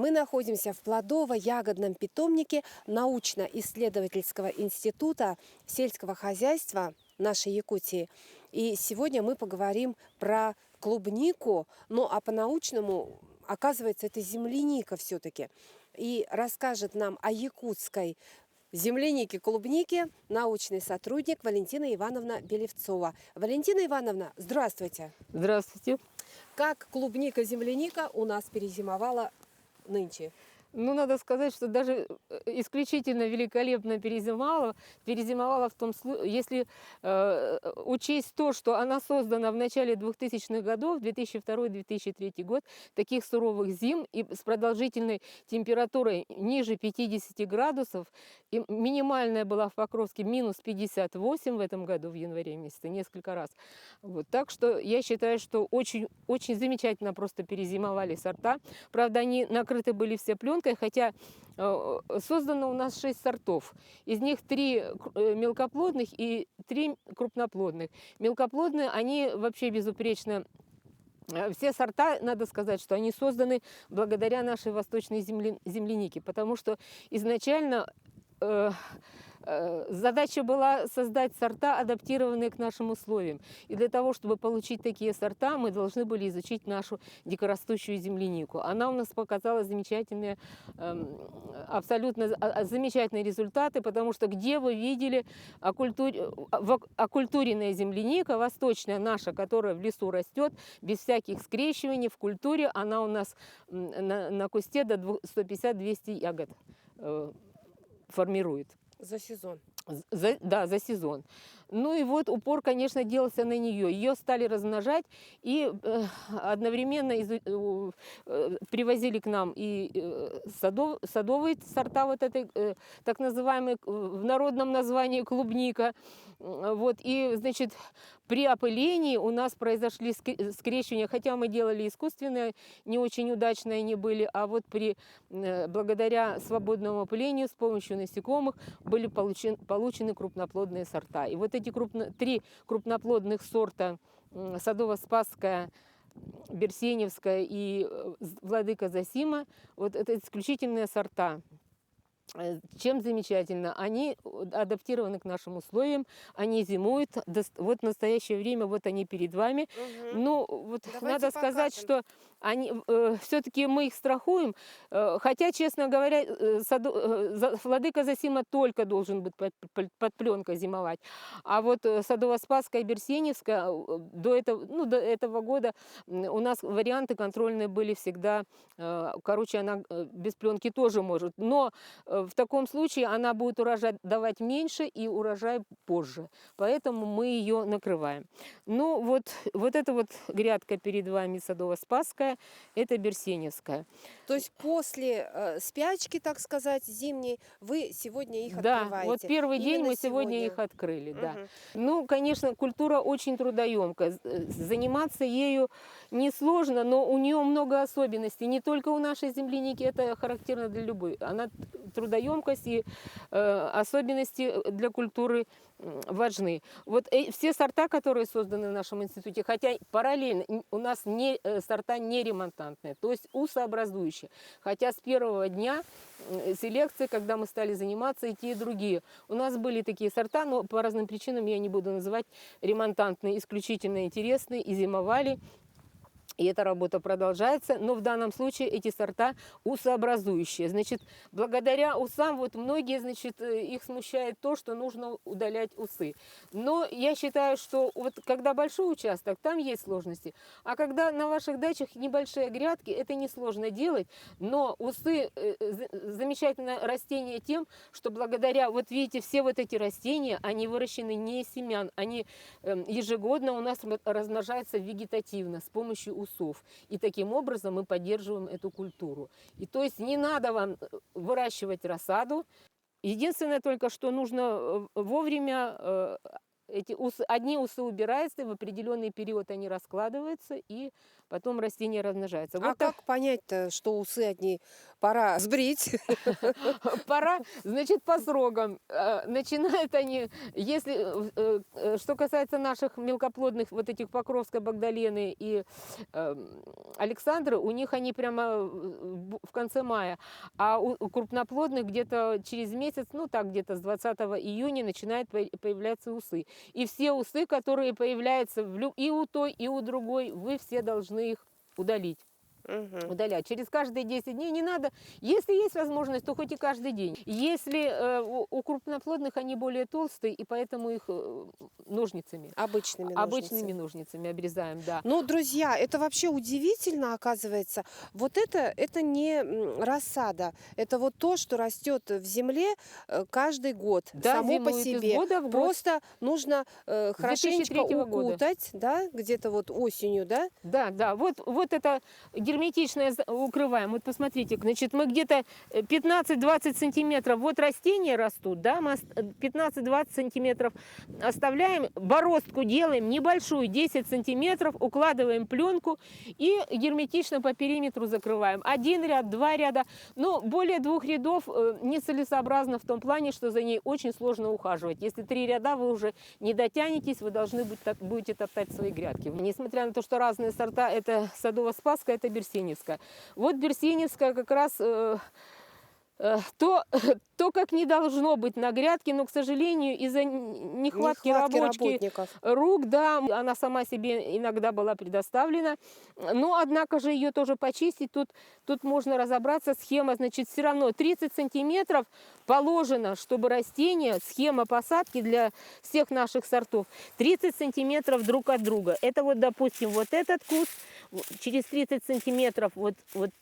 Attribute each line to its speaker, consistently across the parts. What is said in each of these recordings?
Speaker 1: Мы находимся в плодово-ягодном питомнике научно-исследовательского института сельского хозяйства нашей Якутии. И сегодня мы поговорим про клубнику, ну а по-научному, оказывается, это земляника все-таки. И расскажет нам о якутской землянике-клубнике научный сотрудник Валентина Ивановна Белевцова. Валентина Ивановна, здравствуйте!
Speaker 2: Здравствуйте.
Speaker 1: Как клубника-земляника у нас перезимовала нынче?
Speaker 2: Ну, надо сказать, что даже исключительно великолепно перезимовала в том случае, если учесть то, что она создана в начале 2000-х годов, 2002-2003 год, таких суровых зим и с продолжительной температурой ниже 50 градусов, и минимальная была в Покровске минус 58 в этом году, в январе месяце, несколько раз. Вот. Так что я считаю, что очень, очень замечательно просто перезимовали сорта. Правда, они накрыты были все пленкой, хотя создано у нас 6 сортов. Из них 3 мелкоплодных и 3 крупноплодных. Мелкоплодные, они вообще безупречно. Все сорта, надо сказать, что они созданы благодаря нашей восточной землянике, потому что изначально задача была создать сорта, адаптированные к нашим условиям. И для того, чтобы получить такие сорта, мы должны были изучить нашу дикорастущую землянику. Она у нас показала замечательные, абсолютно замечательные результаты, потому что где вы видели окультуренная земляника, восточная наша, которая в лесу растет, без всяких скрещиваний, в культуре, она у нас на кусте до 150-200 ягод формирует.
Speaker 1: За сезон.
Speaker 2: Да, за сезон. Ну и вот упор, конечно, делался на нее. Ее стали размножать и одновременно привозили к нам и садовые сорта, вот этой так называемой в народном названии клубника. Вот, и, значит, при опылении у нас произошли скрещивания, хотя мы делали искусственные, не очень удачные они были, а вот благодаря свободному опылению с помощью насекомых были получены крупноплодные сорта. И вот эти 3 крупноплодных сорта Садово-Спасская, Берсеневская и Владыка Зосима, вот это исключительные сорта. Чем замечательно? Они адаптированы к нашим условиям, они зимуют. Вот в настоящее время, вот они перед вами. Ну, вот надо сказать, что все-таки мы их страхуем, хотя, честно говоря, Владыка Зосима только должен быть под пленкой зимовать. А вот Садово-Спасская и Берсеневская до этого года у нас варианты контрольные были всегда, короче, она без пленки тоже может, но в таком случае она будет урожай давать меньше и урожай позже. Поэтому мы ее накрываем. Ну, вот эта вот грядка перед вами Садово-Спасская, это Берсеневская.
Speaker 1: То есть после спячки, так сказать, зимней, вы сегодня их открываете?
Speaker 2: Да, вот первый день мы сегодня их открыли, да. Ну, конечно, культура очень трудоемкая. Заниматься ею несложно, но у нее много особенностей. Не только у нашей земляники, это характерно для любой. Она трудоемкость и особенности для культуры важны. Вот все сорта, которые созданы в нашем институте, хотя параллельно у нас сорта не ремонтантные, то есть усообразующие. Хотя с первого дня селекции, когда мы стали заниматься, и те, и другие. У нас были такие сорта, но по разным причинам я не буду называть, ремонтантные, исключительно интересные, и зимовали. И эта работа продолжается, но в данном случае эти сорта усообразующие. Значит, благодаря усам, вот многие, значит, их смущает то, что нужно удалять усы. Но я считаю, что вот когда большой участок, там есть сложности. А когда на ваших дачах небольшие грядки, это несложно делать. Но усы замечательное растение тем, что благодаря, вот видите, все вот эти растения, они выращены не из семян, они ежегодно у нас размножаются вегетативно с помощью усов. И таким образом мы поддерживаем эту культуру. И то есть не надо вам выращивать рассаду. Единственное только, что нужно вовремя одни усы убираются, в определенный период они раскладываются, и потом растения размножаются.
Speaker 1: А как понять-то, что усы одни пора сбрить.
Speaker 2: Пора, значит, по срокам. Начинают они, если, что касается наших мелкоплодных, вот этих Покровской, Багдалены и Александры, у них они прямо в конце мая. А у крупноплодных где-то через месяц, ну так где-то с 20 июня начинают появляться усы. И все усы, которые появляются и у той, и у другой, вы все должны их удалить. Удалять. Через каждые 10 дней не надо. Если есть возможность, то хоть и каждый день. Если у крупноплодных они более толстые, и поэтому их ножницами. Обычными ножницами обрезаем, да.
Speaker 1: Ну, друзья, это вообще удивительно, оказывается. Вот это не рассада. Это вот то, что растет в земле каждый год.
Speaker 2: Да,
Speaker 1: само по
Speaker 2: зимует из
Speaker 1: себе.
Speaker 2: года в год.
Speaker 1: Просто нужно хорошенечко
Speaker 2: 2003 года.
Speaker 1: укутать, да, где-то вот осенью, да?
Speaker 2: Да, да, вот это герметичное укрываем. Вот посмотрите, значит, мы где-то 15-20 сантиметров, вот растения растут, да, мы 15-20 сантиметров оставляем, бороздку делаем небольшую, 10 сантиметров, укладываем пленку и герметично по периметру закрываем. 1 ряд, 2 ряда, но более 2 рядов нецелесообразно в том плане, что за ней очень сложно ухаживать. Если 3 ряда вы уже не дотянетесь, вы должны будете топтать свои грядки. Несмотря на то, что разные сорта, это Садово-Спасская, это Берсеневская. Вот Берсеневская как раз то, как не должно быть на грядке, но, к сожалению, из-за нехватки
Speaker 1: работников.
Speaker 2: рук, да, она сама себе иногда была предоставлена. Но, однако же, ее тоже почистить, тут можно разобраться. Схема, значит, все равно 30 сантиметров положено, чтобы растение, схема посадки для всех наших сортов, 30 сантиметров друг от друга. Это вот, допустим, вот этот куст, через 30 сантиметров вот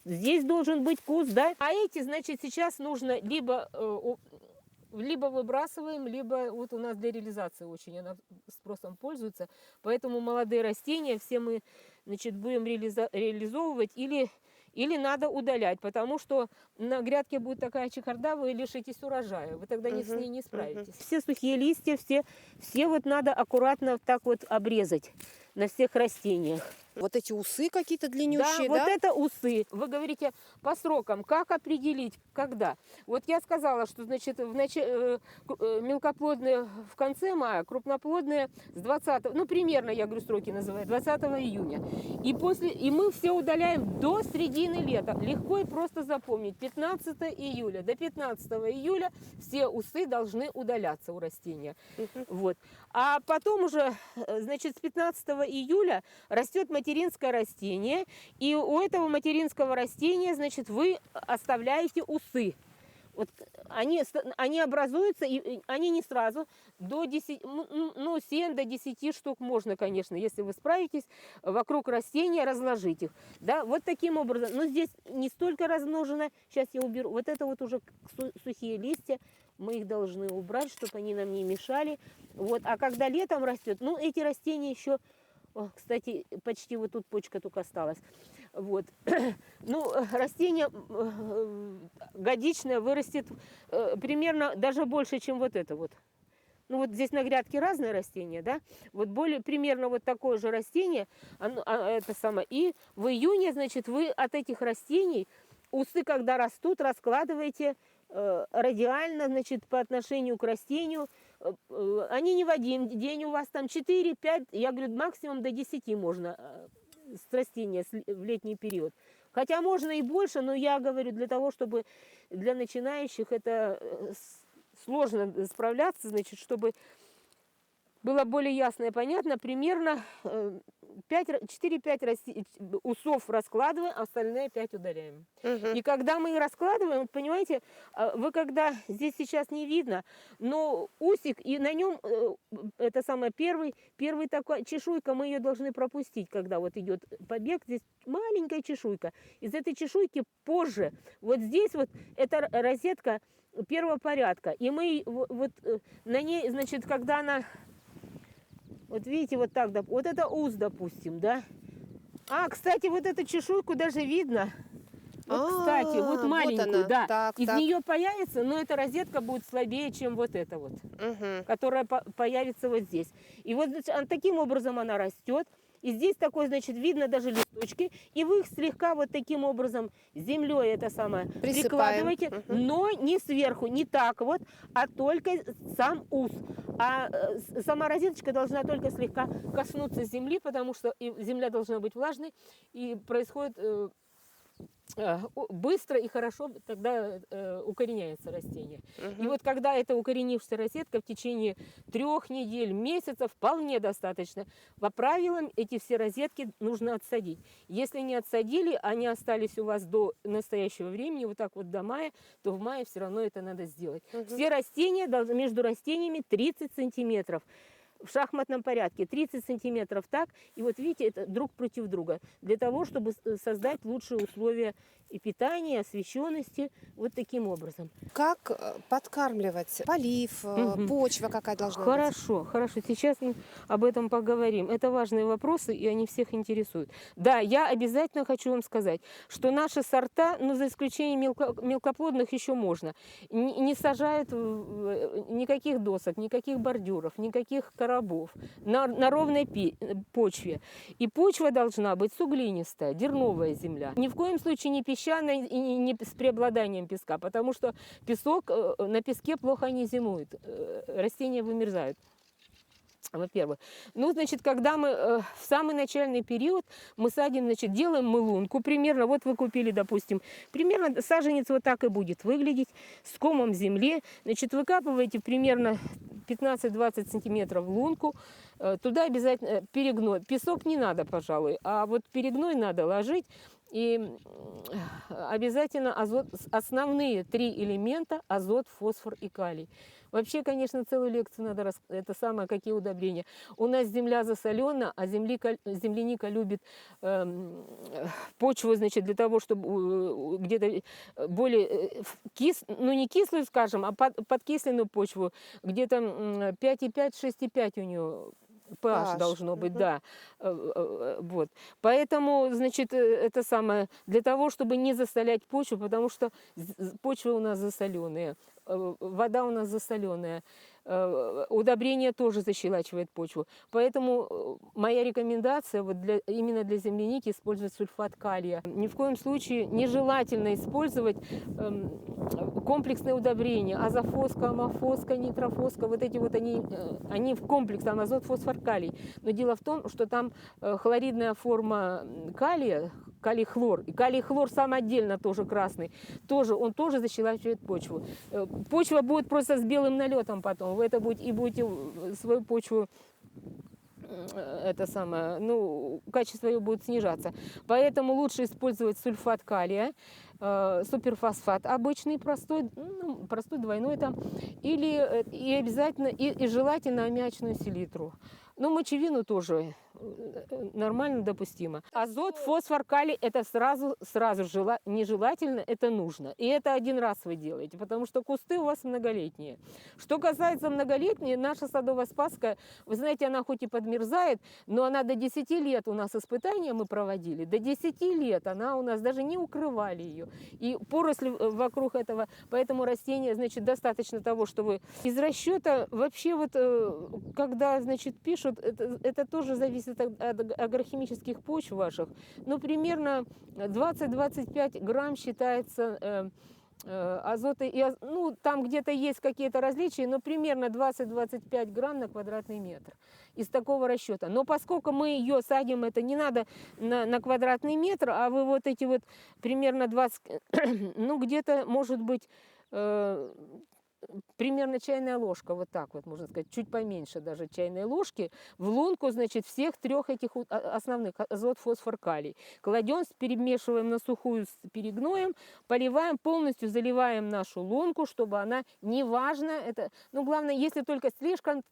Speaker 2: здесь должен быть куст, да. А эти, значит, сейчас нужно либо выбрасываем, либо вот у нас для реализации очень она спросом пользуется. Поэтому молодые растения все мы, значит, будем реализовывать или надо удалять, потому что на грядке будет такая чехарда, вы лишитесь урожая, вы тогда с ней не справитесь. Все сухие листья, все вот надо аккуратно так вот обрезать на всех растениях.
Speaker 1: Вот эти усы какие-то длиннющие, да?
Speaker 2: Да, вот это усы. Вы говорите по срокам, как определить, когда? Вот я сказала, что, значит, мелкоплодные в конце мая, крупноплодные с 20, ну, примерно, я говорю, сроки называю, 20 июня. И мы все удаляем до середины лета. Легко и просто запомнить. 15 июля. До 15 июля все усы должны удаляться у растения. Вот. А потом уже, значит, с 15 июля растет материнское растение, и у этого материнского растения, значит, вы оставляете усы. Вот они образуются, и они не сразу, до 10, ну, 7 до 10 штук можно, конечно, если вы справитесь, вокруг растения разложить их. Да, вот таким образом. Но здесь не столько размножено, сейчас я уберу, вот это вот уже сухие листья, мы их должны убрать, чтобы они нам не мешали. Вот. А когда летом растет, ну, эти растения еще, кстати, почти вот тут почка только осталась. Вот. Ну, растение годичное вырастет примерно даже больше, чем вот это вот. Ну, вот здесь на грядке разные растения, да? Вот примерно вот такое же растение, это самое. И в июне, значит, вы от этих растений, усы, когда растут, раскладываете радиально, значит, по отношению к растению. Они не в один день у вас там 4-5, я говорю, максимум до 10 можно с растения в летний период. Хотя можно и больше, но я говорю, для того, чтобы для начинающих это сложно справляться, значит, чтобы было более ясно и понятно, примерно 4-5 усов раскладываем, а остальные 5 удаляем. И когда мы их раскладываем, понимаете, вы когда здесь сейчас не видно, но усик, и на нем это самое первый такой чешуйка, мы ее должны пропустить, когда вот идет побег, здесь маленькая чешуйка. Из этой чешуйки позже, вот здесь вот эта розетка первого порядка, и мы вот на ней, значит, когда она... Вот видите, вот так, вот это ус, допустим, да? Кстати, вот эту чешуйку даже видно. Вот, кстати, вот маленькую,
Speaker 1: вот
Speaker 2: да.
Speaker 1: Так,
Speaker 2: Из нее появится, но эта розетка будет слабее, чем вот эта вот, которая появится вот здесь. И вот таким образом она растет. И здесь такой, значит, видно даже листочки. И вы их слегка вот таким образом землей это самое
Speaker 1: Присыпаем.
Speaker 2: прикладываете,
Speaker 1: Мгм.
Speaker 2: но не сверху, не так вот, а только сам ус. А сама розеточка должна только слегка коснуться земли, потому что и земля должна быть влажной, и происходит быстро и хорошо тогда укореняется растение. И
Speaker 1: Мгм.
Speaker 2: вот когда эта укоренившаяся розетка в течение 3 недель, месяца вполне достаточно. По правилам эти все розетки нужно отсадить. Если не отсадили, они остались у вас до настоящего времени, вот так вот до мая, то в мае все равно это надо сделать.
Speaker 1: Мгм.
Speaker 2: Все растения, между растениями 30 сантиметров. В шахматном порядке 30 сантиметров так, и вот видите, это друг против друга, для того, чтобы создать лучшие условия и питания, освещенности, вот таким образом.
Speaker 1: Как подкармливать? Полив,
Speaker 2: Мгм.
Speaker 1: почва какая должна быть?
Speaker 2: Хорошо, хорошо, сейчас мы об этом поговорим. Это важные вопросы, и они всех интересуют. Да, я обязательно хочу вам сказать, что наши сорта, ну, за исключением мелкоплодных, еще можно, не сажают никаких досок, никаких бордюров, никаких коробов на ровной почве. И почва должна быть суглинистая, дерновая земля. Ни в коем случае не песчаная и не с преобладанием песка, потому что песок, на песке плохо они зимуют, растения вымерзают. Во-первых. Ну, значит, когда мы в самый начальный период мы садим, значит, делаем мы лунку примерно, вот вы купили, допустим, примерно саженец вот так и будет выглядеть, с комом земли, значит, выкапываете примерно 15-20 сантиметров лунку, туда обязательно перегной, песок не надо, пожалуй, а вот перегной надо ложить, и обязательно азот, основные 3 элемента: азот, фосфор и калий. Вообще, конечно, целую лекцию надо это самое, какие удобрения. У нас земля засолена, а земляника любит почву, значит, для того, чтобы где-то более ну не кислую, скажем, а подкисленную почву, где-то 5,5-6,5 у нее pH
Speaker 1: pH.
Speaker 2: должно быть,
Speaker 1: Мгм.
Speaker 2: да. Вот. Поэтому, значит, это самое, для того, чтобы не засолять почву, потому что почвы у нас засоленные, вода у нас засоленая, удобрение тоже защелачивает почву. Поэтому моя рекомендация вот именно для земляники использовать сульфат калия. Ни в коем случае нежелательно использовать комплексные удобрения: азофоска, амофоска, нитрофоска. Вот эти вот они в комплекс, там азот, фосфор, калий. Но дело в том, что там хлоридная форма калия, калий-хлор. И калий-хлор сам отдельно тоже красный. Он тоже защелачивает почву. Почва будет просто с белым налетом потом. Вы это будете свою почву, это самое, ну, качество ее будет снижаться. Поэтому лучше использовать сульфат калия, суперфосфат обычный, простой, ну, простой двойной там, или и обязательно, и желательно аммиачную селитру. Ну, мочевину тоже нормально допустимо. Азот, фосфор, калий – это сразу нежелательно, это нужно. И это один раз вы делаете, потому что кусты у вас многолетние. Что касается многолетней, наша садово-спасская, вы знаете, она хоть и подмерзает, но она до 10 лет у нас испытания мы проводили. До 10 лет она у нас, даже не укрывали ее. И поросли вокруг этого, поэтому растения, значит, достаточно того, что вы из расчета вообще вот, когда, значит, пишут, это тоже зависит от агрохимических почв ваших. Ну, примерно 20-25 грамм считается азота. Ну, там где-то есть какие-то различия, но примерно 20-25 грамм на квадратный метр из такого расчета. Но поскольку мы ее садим, это не надо на квадратный метр, а вы вот эти вот примерно 20, ну, где-то, может быть, примерно чайная ложка, вот так вот можно сказать, чуть поменьше даже чайной ложки, в лунку, значит, всех 3 этих основных: азот, фосфор, калий. Кладем, перемешиваем на сухую с перегноем, поливаем, полностью заливаем нашу лунку, чтобы она, неважно, это, ну, главное, если только слишком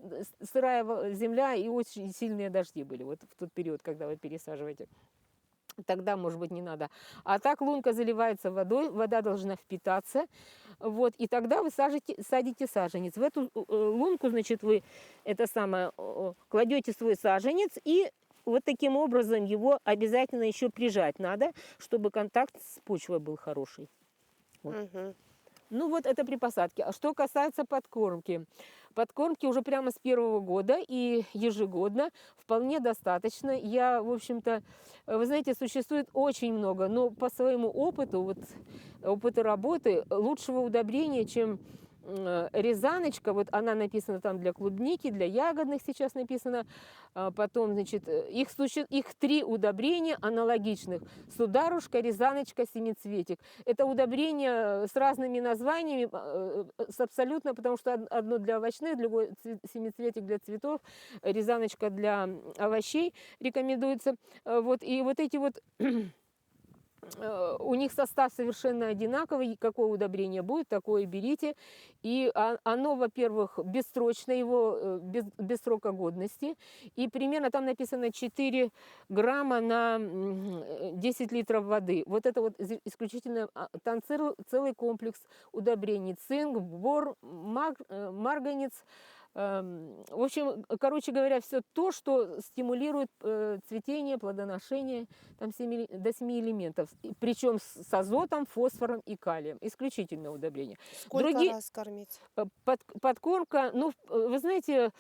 Speaker 2: сырая земля и очень сильные дожди были, вот в тот период, когда вы пересаживаете. Тогда, может быть, не надо. А так лунка заливается водой, вода должна впитаться. Вот, и тогда вы садите саженец. В эту лунку, значит, вы это самое, кладете свой саженец, и вот таким образом его обязательно еще прижать надо, чтобы контакт с почвой был хороший. Вот.
Speaker 1: Мгм.
Speaker 2: Ну вот это при посадке. А что касается подкормки. подкормки уже прямо с первого года и ежегодно вполне достаточно. Я, в общем-то, вы знаете, существует очень много, но по своему опыту, вот опыту работы, лучшего удобрения, чем рязаночка, вот она написана там для клубники, для ягодных сейчас написано, потом, значит, их 3 удобрения аналогичных: сударушка, рязаночка, семицветик. Это удобрения с разными названиями, с абсолютно, потому что одно для овощных, другое семицветик для цветов, рязаночка для овощей рекомендуется. Вот, и вот эти вот у них состав совершенно одинаковый, какое удобрение будет, такое берите. И оно, во-первых, бессрочно, его без срока годности. И примерно там написано 4 грамма на 10 литров воды. Вот это вот исключительно там целый комплекс удобрений: цинк, бор, марганец. В общем, короче говоря, все то, что стимулирует цветение, плодоношение, там до 7 элементов. Причем с азотом, фосфором и калием. Исключительное удобрение.
Speaker 1: Сколько раз кормить?
Speaker 2: Подкормка, ну, вы знаете,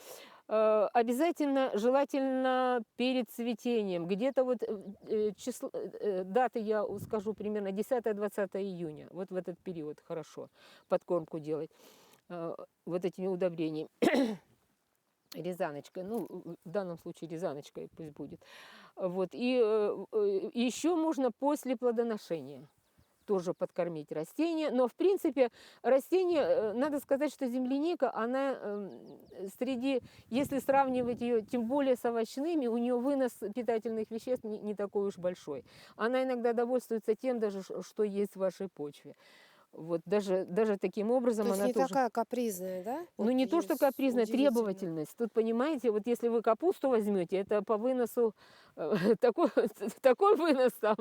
Speaker 2: обязательно, желательно перед цветением. Где-то вот даты я скажу примерно 10-20 июня. Вот в этот период хорошо подкормку делать вот этими удобрениями. Рязаночкой, ну, в данном случае рязаночкой пусть будет. Вот. И еще можно после плодоношения тоже подкормить растения. Но, в принципе, растение, надо сказать, что земляника, она среди, если сравнивать ее, тем более с овощными, у нее вынос питательных веществ не такой уж большой. Она иногда довольствуется тем даже, что есть в вашей почве. Вот даже таким образом
Speaker 1: То есть
Speaker 2: она
Speaker 1: не
Speaker 2: тоже...
Speaker 1: такая капризная, да?
Speaker 2: Ну,
Speaker 1: Вот
Speaker 2: не то, что капризная,
Speaker 1: удивительно.
Speaker 2: требовательность. Тут, понимаете, вот если вы капусту возьмете, это по выносу такой вынос там,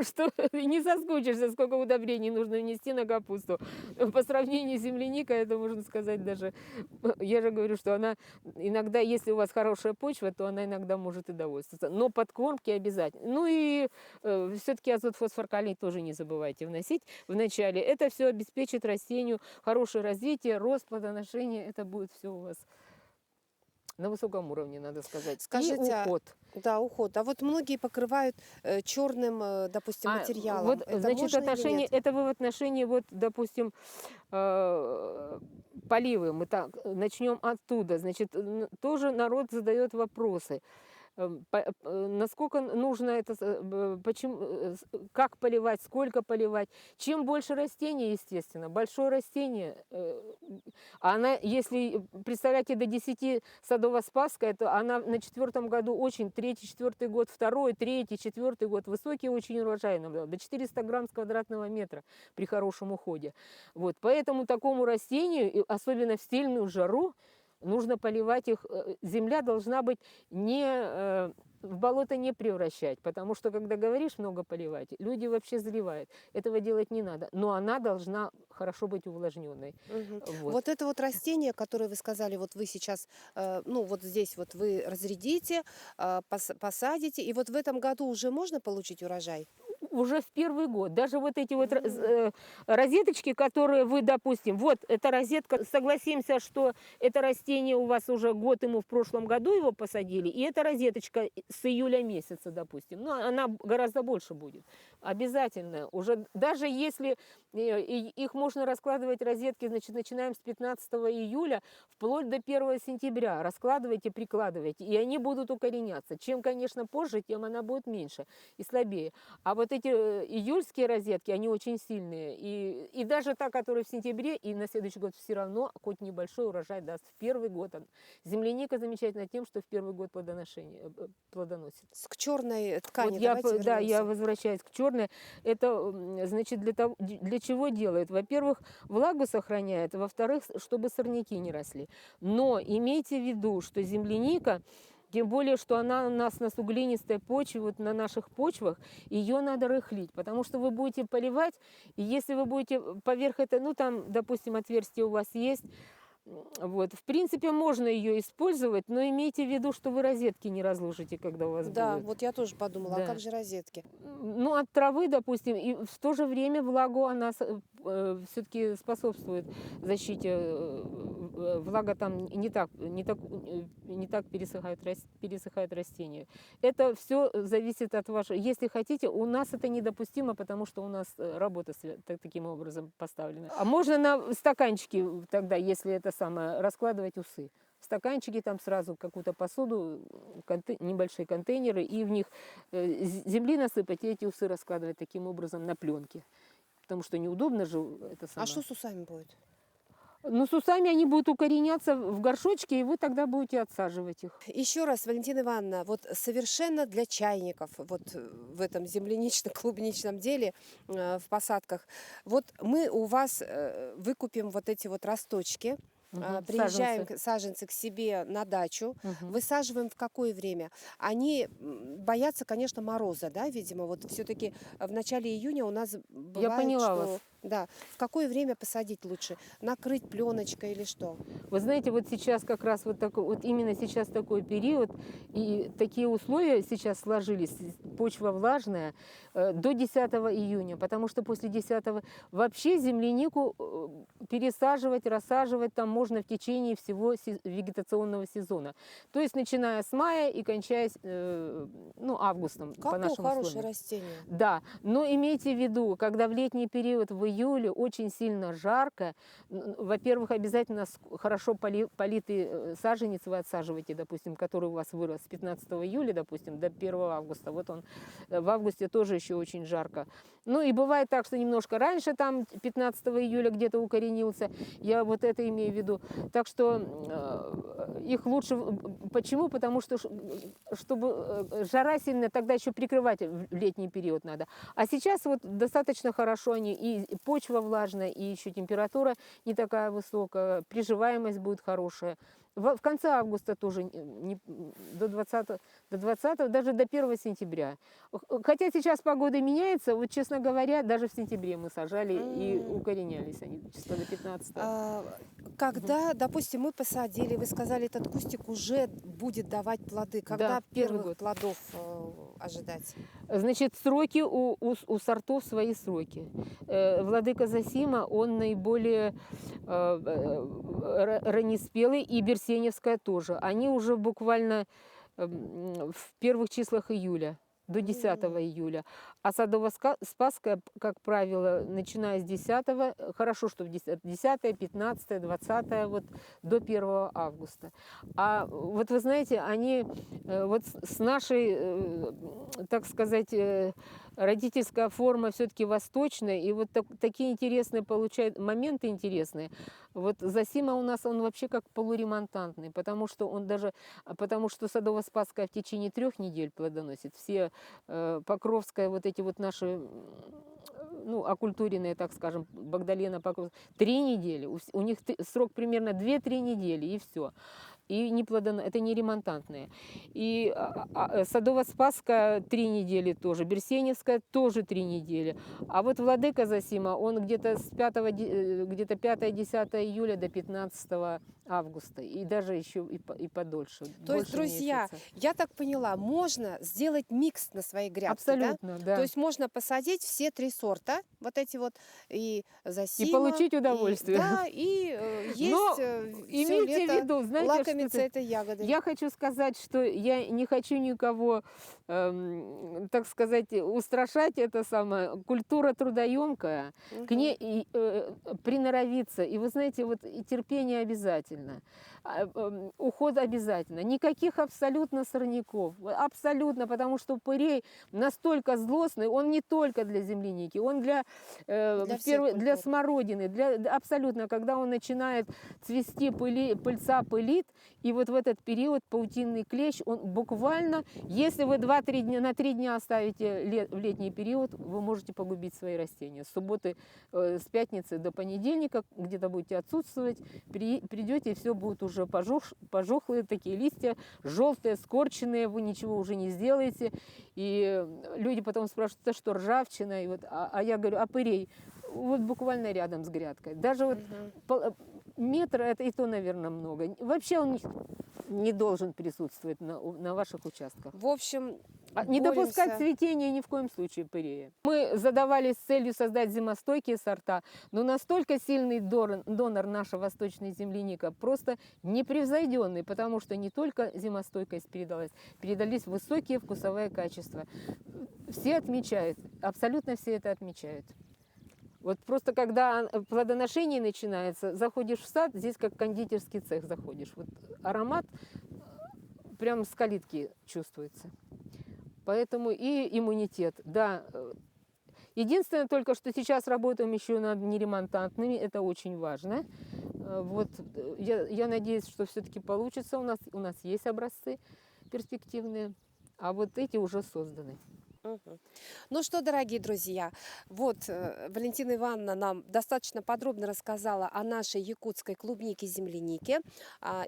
Speaker 2: что не соскучишься, сколько удобрений нужно внести на капусту. По сравнению с земляникой, это можно сказать даже... Я же говорю, что она иногда, если у вас хорошая почва, то она иногда может и довольствоваться. Но подкормки обязательно. Ну и все-таки азот, фосфор, калий тоже не забывайте вносить в начале. Это все обеспечит растению хорошее развитие, рост, плодоношение. Это будет все у вас на высоком уровне, надо сказать.
Speaker 1: Скажите,
Speaker 2: И уход.
Speaker 1: Да, уход. А вот многие покрывают черным, допустим, материалом.
Speaker 2: Вот,
Speaker 1: Это
Speaker 2: значит,
Speaker 1: можно или
Speaker 2: отношение,
Speaker 1: нет?
Speaker 2: это вы в отношении, вот, допустим, поливы. Мы так начнем оттуда. Значит, тоже народ задает вопросы. Насколько нужно это, почему, как поливать, сколько поливать. Чем больше растений, естественно, большое растение, она, если, представляете, до 10 садово-спасская, то она на 4-м году очень, 3-й, 4-й год, 2-й, 3-й, 4-й год, высокий очень урожай нам дал, до 400 грамм с квадратного метра при хорошем уходе. Вот, поэтому такому растению, особенно в стельную жару, нужно поливать их. Земля должна быть в болото не превращать, потому что, когда говоришь много поливать, люди вообще заливают. Этого делать не надо. Но она должна хорошо быть увлажненной.
Speaker 1: Мгм.
Speaker 2: Вот.
Speaker 1: Вот это вот растение, которое вы сказали, вот вы сейчас, ну вот здесь вот вы разрядите, посадите, и вот в этом году уже можно получить урожай?
Speaker 2: Уже в первый год. Даже вот эти вот розеточки, которые вы, допустим, вот эта розетка, согласимся, что это растение у вас уже год ему в прошлом году его посадили, и эта розеточка с июля месяца, допустим, ну, она гораздо больше будет. Обязательно. Уже даже если их можно раскладывать, розетки, значит, начинаем с 15 июля вплоть до 1 сентября. Раскладывайте, прикладывайте, и они будут укореняться. Чем, конечно, позже, тем она будет меньше и слабее. А вот эти июльские розетки, они очень сильные. И даже та, которая в сентябре, и на следующий год все равно хоть небольшой урожай даст в первый год. Земляника замечательна тем, что в первый год плодоносит.
Speaker 1: К черной ткани
Speaker 2: Вот
Speaker 1: давайте
Speaker 2: да, я
Speaker 1: вернемся.
Speaker 2: возвращаюсь к черной. Это, значит, для чего делают? Во-первых, влагу сохраняет, во-вторых, чтобы сорняки не росли. Но имейте в виду, что земляника, тем более, что она у нас на суглинистой почве, вот на наших почвах, ее надо рыхлить, потому что вы будете поливать, и если вы будете поверх этого, ну там, допустим, отверстие у вас есть, вот, в принципе, можно ее использовать, но имейте в виду, что вы розетки не разложите, когда у вас
Speaker 1: Да,
Speaker 2: будет.
Speaker 1: вот я тоже подумала,
Speaker 2: Да.
Speaker 1: а как же розетки?
Speaker 2: Ну, от травы, допустим, и в то же время влагу она все-таки способствует защите. Влага там не так пересыхают растения. Это все зависит от вашего. Если хотите, у нас это недопустимо, потому что у нас работа таким образом поставлена. А можно на стаканчики тогда, если это самое, раскладывать усы. В стаканчики там сразу какую-то посуду, небольшие контейнеры, и в них земли насыпать, и эти усы раскладывать таким образом на пленке. Потому что неудобно же это
Speaker 1: А
Speaker 2: самое.
Speaker 1: что с усами будет?
Speaker 2: Ну, с усами они будут укореняться в горшочке, и вы тогда будете отсаживать их.
Speaker 1: Еще раз, Валентина Ивановна, вот совершенно для чайников, вот в этом землянично-клубничном деле, в посадках, вот мы у вас выкупим вот эти вот росточки, приезжаем саженцы к себе на дачу, высаживаем в какое время? Они боятся, конечно, мороза, да, видимо, вот все-таки в начале июня у нас бывает,
Speaker 2: Я поняла
Speaker 1: что...
Speaker 2: вас.
Speaker 1: Да, в какое время посадить лучше? Накрыть пленочкой или что?
Speaker 2: Вы знаете, вот сейчас как раз вот такой, вот именно сейчас такой период, и такие условия сейчас сложились, почва влажная, до 10 июня, потому что после 10 вообще землянику пересаживать, рассаживать там можно в течение всего вегетационного сезона. То есть начиная с мая и кончая августом. По
Speaker 1: Какое
Speaker 2: нашим
Speaker 1: хорошее
Speaker 2: условиям.
Speaker 1: растение.
Speaker 2: Да, но имейте в виду, когда в летний период в июле очень сильно жарко, во-первых, обязательно хорошо политый саженец вы отсаживаете, допустим, который у вас вырос с 15 июля, допустим, до 1 августа. Вот он в августе тоже еще очень жарко. Ну и бывает так, что немножко раньше, там 15 июля где-то укоренился. Я вот это имею в виду. Так что их лучше... Почему? Потому что, чтобы жара сильная, тогда еще прикрывать в летний период надо. А сейчас вот достаточно хорошо они, и почва влажная, и еще температура не такая высокая, приживаемость будет хорошая. В конце августа тоже до 20, даже до 1 сентября. Хотя сейчас погода меняется, вот, честно говоря, даже в сентябре мы сажали и укоренялись они числа до 15.
Speaker 1: Когда, допустим, мы посадили, вы сказали, этот кустик уже будет давать плоды. Когда
Speaker 2: Да, первый
Speaker 1: первых
Speaker 2: год.
Speaker 1: плодов ожидать?
Speaker 2: Значит, сроки у сортов свои сроки. Владыка Зосима, он наиболее раннеспелый, и Берсеневская тоже. Они уже буквально в первых числах июля, до 10 июля. А Садово-Спасская, как правило, начиная с 10, хорошо, что в 10, 15, 20, вот до 1 августа. А вот вы знаете, они вот с нашей, так сказать, родительская форма все-таки восточная, и вот такие интересные получают моменты интересные. Вот Зосима у нас, он вообще как полуремонтантный, потому что Садово-Спасская в течение 3 недель плодоносит. Все Покровская, вот эти вот наши, окультуренные, так скажем, Багдалена, Покровская, 3 недели. У них срок примерно 2-3 недели, и все. И это не ремонтантные. И Садово-Спасская 3 недели тоже, Берсеневская тоже 3 недели. А вот Владыка Зосима, он где-то с 5-10 июля до 15 августа. И даже еще и подольше.
Speaker 1: То есть, друзья, я так поняла, можно сделать микс на своей грядке,
Speaker 2: абсолютно, да?
Speaker 1: То есть можно посадить все 3 сорта, вот эти вот, и Зосима.
Speaker 2: И получить удовольствие.
Speaker 1: И есть
Speaker 2: Но
Speaker 1: всё
Speaker 2: имейте
Speaker 1: лето
Speaker 2: в виду, знаете,
Speaker 1: лакомиться этой ягодой.
Speaker 2: я хочу сказать, что я не хочу никого, так сказать, устрашать. Это самая культура трудоемкая, к ней приноровиться. И вы знаете, вот и терпение обязательно. Уход обязательно. Никаких абсолютно сорняков. Абсолютно, потому что упырей настолько злостный, он не только для земляники, он для смородины, абсолютно, когда он начинает цвести, пыльца пылит, и вот в этот период паутинный клещ, он буквально, если вы на 3 дня оставите в летний период, вы можете погубить свои растения. С субботы, с пятницы до понедельника где-то будете отсутствовать, придете, и все будет уже пожухлые такие листья, желтые, скорченные, вы ничего уже не сделаете. И люди потом спрашивают, это что, ржавчина? И вот, а я говорю, пырей. Вот буквально рядом с грядкой. Даже вот метр, это и то, наверное, много. Вообще он не должен присутствовать на ваших участках.
Speaker 1: В общем,
Speaker 2: Не допускать
Speaker 1: боремся.
Speaker 2: цветения ни в коем случае пырея. Мы задавались с целью создать зимостойкие сорта, но настолько сильный донор наша восточная земляника, просто непревзойденный, потому что не только зимостойкость передались высокие вкусовые качества. Все отмечают, абсолютно все это отмечают. Вот просто когда плодоношение начинается, заходишь в сад, здесь как кондитерский цех заходишь. Вот аромат прям с калитки чувствуется. Поэтому и иммунитет, да. Единственное только, что сейчас работаем еще над неремонтантными, это очень важно. Вот я надеюсь, что все-таки получится. У нас есть образцы перспективные, а вот эти уже созданы.
Speaker 1: Мгм. Ну что, дорогие друзья, вот Валентина Ивановна нам достаточно подробно рассказала о нашей якутской клубнике-землянике.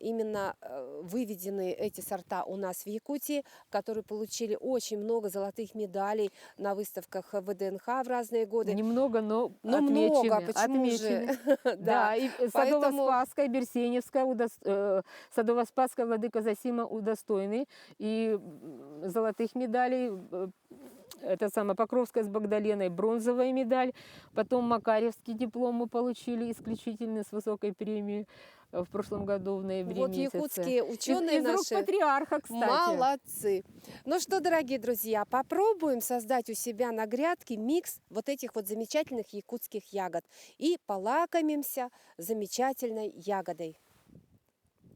Speaker 1: Именно выведены эти сорта у нас в Якутии, которые получили очень много золотых медалей на выставках ВДНХ в разные годы.
Speaker 2: Немного, но
Speaker 1: Ну
Speaker 2: отмечены.
Speaker 1: много, почему
Speaker 2: отмечены.
Speaker 1: же?
Speaker 2: Да, и
Speaker 1: Поэтому-
Speaker 2: Садово-Спасская, Берсеневская, Садово-Спасская, Владыка Зосима удостоены и золотых медалей. Это самая Покровская с Багдаленой бронзовая медаль. Потом Макаревский диплом мы получили исключительно с высокой премией в прошлом году в ноябре
Speaker 1: Вот
Speaker 2: месяце.
Speaker 1: якутские ученые
Speaker 2: из рук
Speaker 1: наши
Speaker 2: патриарха, кстати.
Speaker 1: молодцы. Ну что, дорогие друзья, попробуем создать у себя на грядке микс вот этих вот замечательных якутских ягод и полакомимся замечательной ягодой.